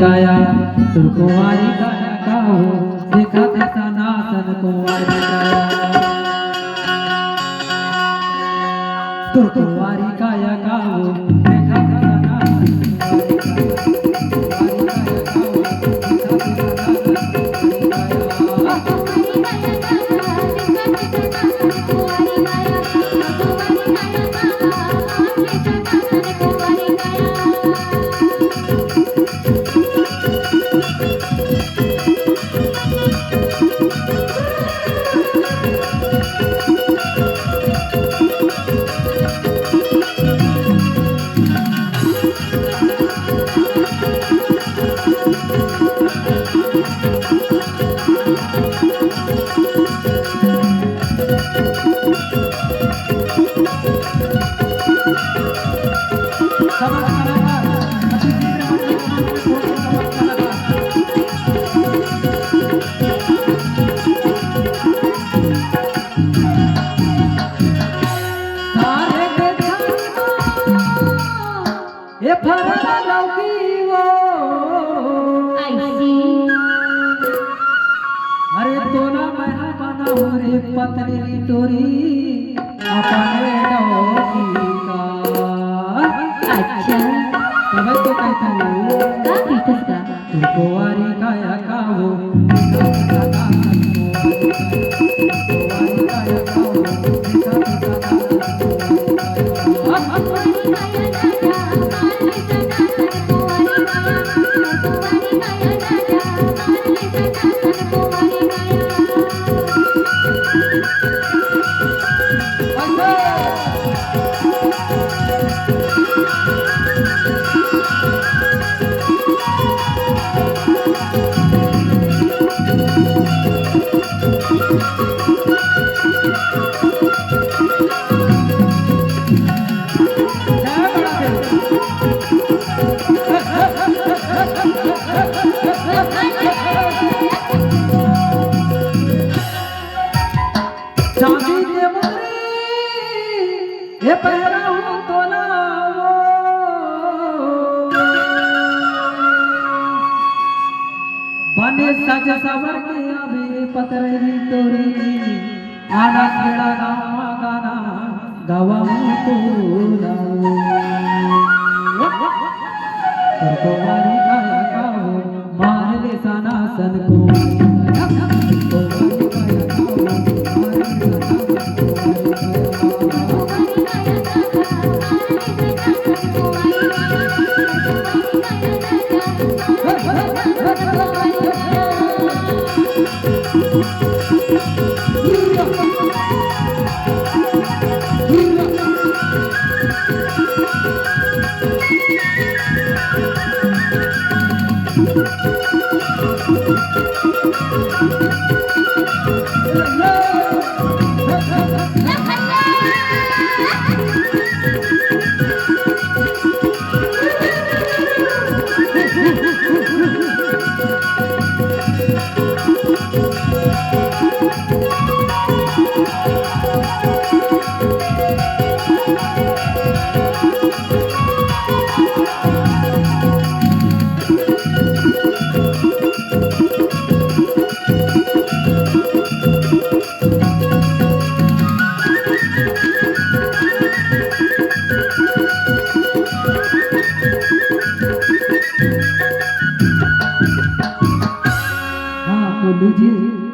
गाया कुंवारी गाया गाओ देखा था सनातन कुंवारी गाया कुंवारी गाया गाओ देखा था अरे तो ना मैं बना रे पतली टोरी अपने डोकी का। अच्छा तब तो कहता हूँ का कहतस का कुंवारी गाया गाओ चांदी के मुंदरी ये पहरा हूँ तो ना बने सज सवर के अभी पतरी तोरी आना खेड़ा गावा गाना गावा तो कुंवारी गाया गाओ मार ले सनातन को। हाँ बोलू जी।